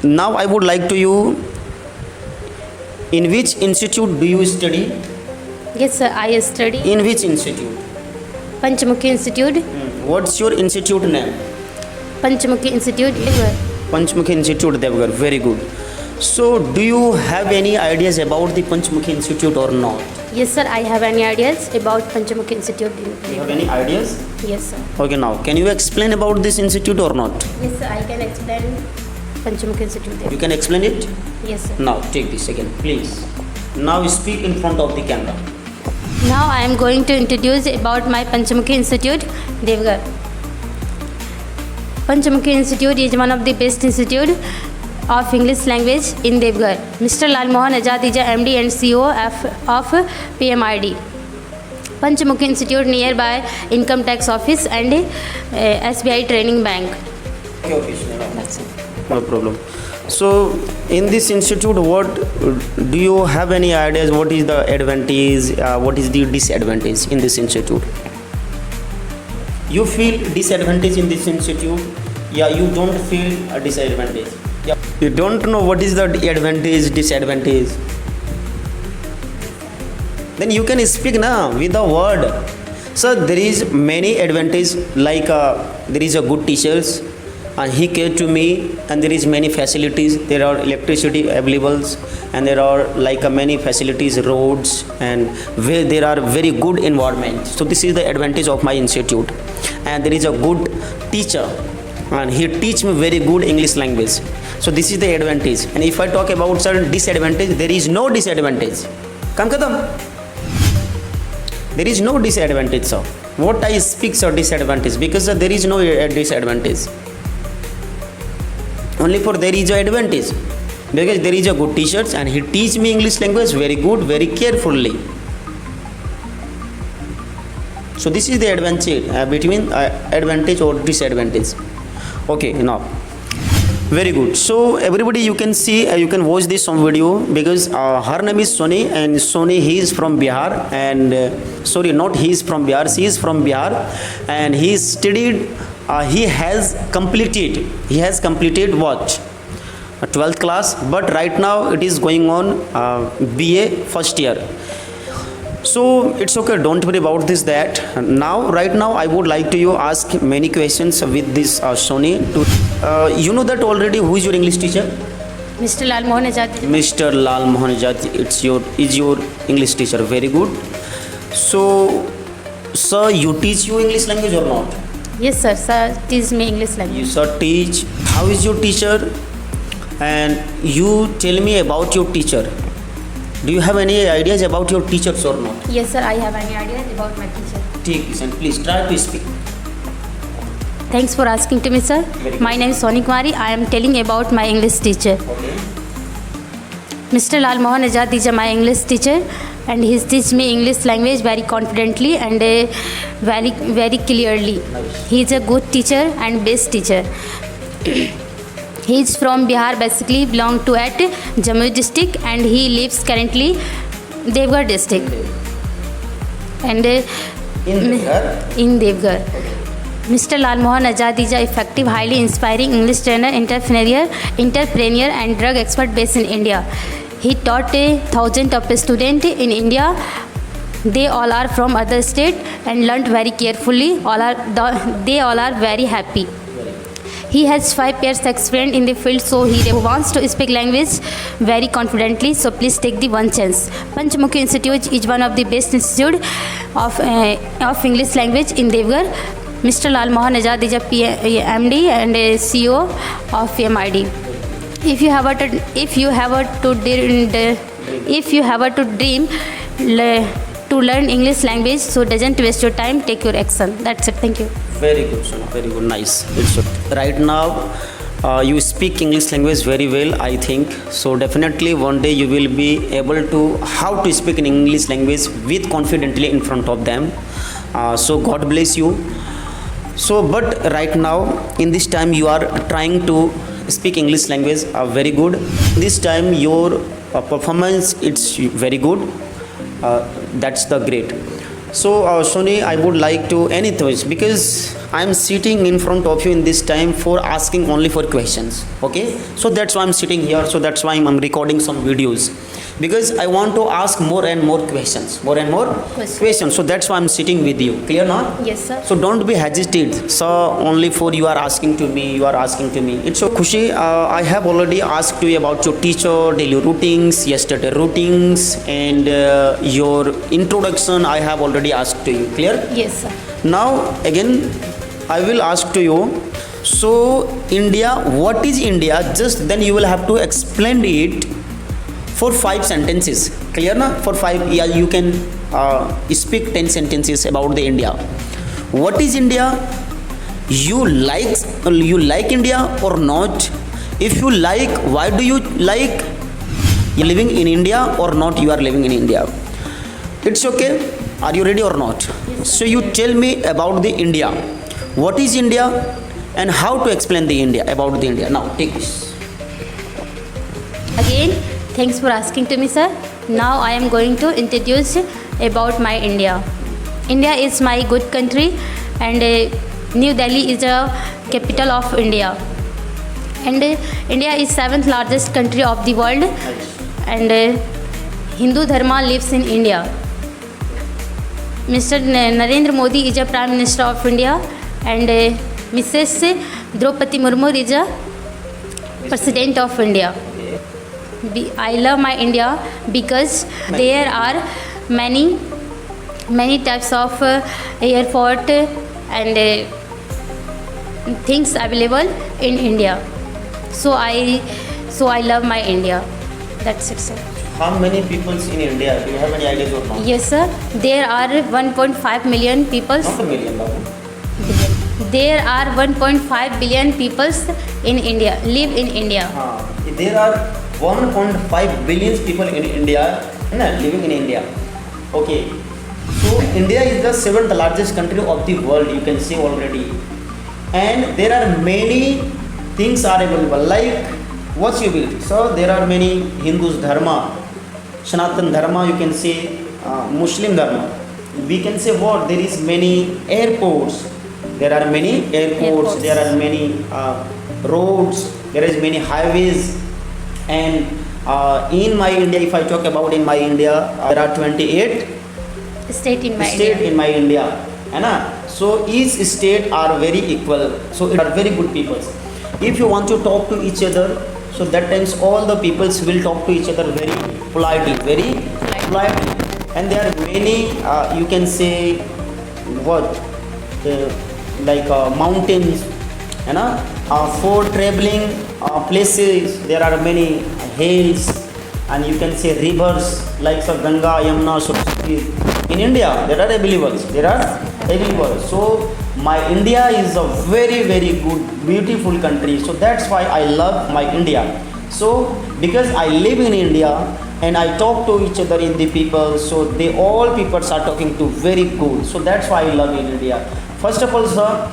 Now I would like to you, in which institute do you study? Yes, sir. I study In which institute? Panchamukhi Institute. What's your institute name? Panchamukhi Institute. Devgar. Panchmukhi Institute, Devgar. Very good. So, do you have any ideas about the Panchmukhi Institute or not? Yes, sir. I have any ideas about Panchamukhi Institute. Do you have any ideas? Yes, sir. Okay, now can you explain about this institute or not? Yes, sir. I can explain Panchamukhi Institute. You can explain it. Yes, sir. Now take this again, please. Now speak in front of the camera. Now I am going to introduce about my Panchamukhi Institute, Devgar. Panchamukhi Institute is one of the best institute of English language in Devgar. Mr. Lal Mohan Ajadija, MD and CEO of PMID. Panchamukhi Institute nearby Income Tax Office and SBI Training Bank. No problem. So, in this institute, what do you have any ideas? What is the advantage? What is the disadvantage in this institute? You feel disadvantage in this institute? Yeah, you don't feel a disadvantage. Yeah. You don't know what is the advantage, disadvantage. Then you can speak now with a word. So there is many advantage, like there is a good teachers and he came to me, and there is many facilities. There are electricity available, and there are like many facilities, roads, and where there are very good environment. So this is the advantage of my institute. And there is a good teacher, and he teach me very good English language. So this is the advantage. And if I talk about certain disadvantage, there is no disadvantage. Kam khatam. There is no disadvantage, sir. What I speak, sir, disadvantage, because there is no disadvantage. Only for there is a advantage, because there is a good teachers and he teach me English language very good, very carefully. So this is the advantage between advantage or disadvantage. Okay, now very good. So everybody, you can see, you can watch this on video, because her name is Soni, and Soni, he is from Bihar, and sorry, not he is from Bihar, she is from Bihar, and he studied. He has completed what? 12th class, but right now it is going on BA first year. So it's okay, don't worry about this, that. Right now I would like to you ask many questions with this Soni. You know that already, who is your English teacher? Mr. Lal Mohan Ajadija. Mr. Lal Mohan Ajadija is your English teacher. Very good. So, sir, you teach you English language or not? Yes, sir. Sir, teach me English language. You sir teach. How is your teacher? And you tell me about your teacher. Do you have any ideas about your teachers or not? Yes, sir. I have any ideas about my teacher. Take this and please try to speak. Thanks for asking to me, sir. My name is Soni Kumari. I am telling about my English teacher. Okay. Mr. Lal Mohan Ajadija, my English teacher, and he teach me English language very confidently and very, very clearly. He is a good teacher and best teacher. He is from Bihar, basically belong to at Jammu district, and he lives currently Devgar district. And in Devgar. Mr. Lal Mohan Ajadija, effective, highly inspiring English trainer, entrepreneur and drug expert based in India. He taught thousands of students in India. They all are from other state and learned very carefully. They all are very happy. He has 5 years experience in the field, so he wants to speak language very confidently. So please take the one chance. Panchamukhi Institute is one of the best institute of English language in Devgar. Mr. Lal Mohan Ajadija, MD and CEO of PMID. If you have to dream to learn English language, so doesn't waste your time. Take your action. That's it. Thank you. Very good, son. Very good. Nice. It's good. Right now, you speak English language very well, I think. So definitely one day you will be able to how to speak in English language with confidently in front of them. So God bless you. So, but right now, in this time, you are trying to speak English language very good. This time, your performance, it's very good. That's the great. So, Sony, I would like to anything because I am sitting in front of you in this time for asking only for questions. Okay, so that's why I'm sitting here. So that's why I'm recording some videos because I want to ask more and more questions, more and more questions. So that's why I'm sitting with you. Clear now? Yes, sir. So don't be hesitate. So only for you are asking to me, you are asking to me. It's so Khushi. I have already asked you about your teacher, daily routines, yesterday routines, and your introduction. I have already asked to you. Clear? Yes, sir. Now again, I will ask to you. So India, what is India? Just then you will have to explain it for 5 sentences. Clear na? For 5, yeah, you can speak 10 sentences about the India. What is India? You like India or not? If you like, why do you like? You living in India or not? You are living in India. It's okay. Are you ready or not? So you tell me about the India. What is India and how to explain the India about the India? Now take this. Again, thanks for asking to me, sir. Now I am going to introduce about my India. India is my good country, and New Delhi is the capital of India. And India is 7th largest country of the world, and Hindu Dharma lives in India. Mr. Narendra Modi is a Prime Minister of India, and Mrs. Draupadi Murmu is a President of India. I love my India because there are many types of airport and things available in India. So I love my India. That's it, sir. How many people in India? Do you have any ideas or not? Yes, sir. There are 1.5 million people. Not a million, Babu. There are 1.5 billion people in India, live in India. There are 1.5 billion people in India, living in India. Okay. So India is the 7th largest country of the world, you can say already. And there are many things are available, like what you will. So there are many Hindus Dharma, Sanatan Dharma, you can say Muslim Dharma. We can say what? There is many airports. There are many airports. There are many roads. There is many highways. And in my India, if I talk about in my India, there are 28 State in my state India. in my India. So each state are very equal. So it are very good people. If you want to talk to each other, so that times all the peoples will talk to each other very politely, and there are many you can say what mountains, for traveling places there are many hills, and you can say rivers like Ganga, Yamuna, Saraswati. In India there are available. So my India is a very good, beautiful country. So that's why I love my India. So because I live in India and I talk to each other in the people, so they all people are talking to very good. So that's why I love in India. First of all, sir,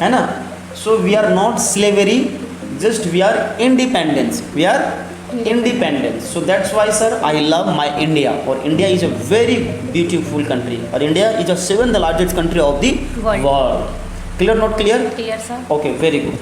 so we are not slavery, just we are independence. We are independence. So that's why, sir, I love my India. Or India is a very beautiful country. Or India is the 7th largest country of the world. Clear, not clear? Clear, sir. Okay, very good.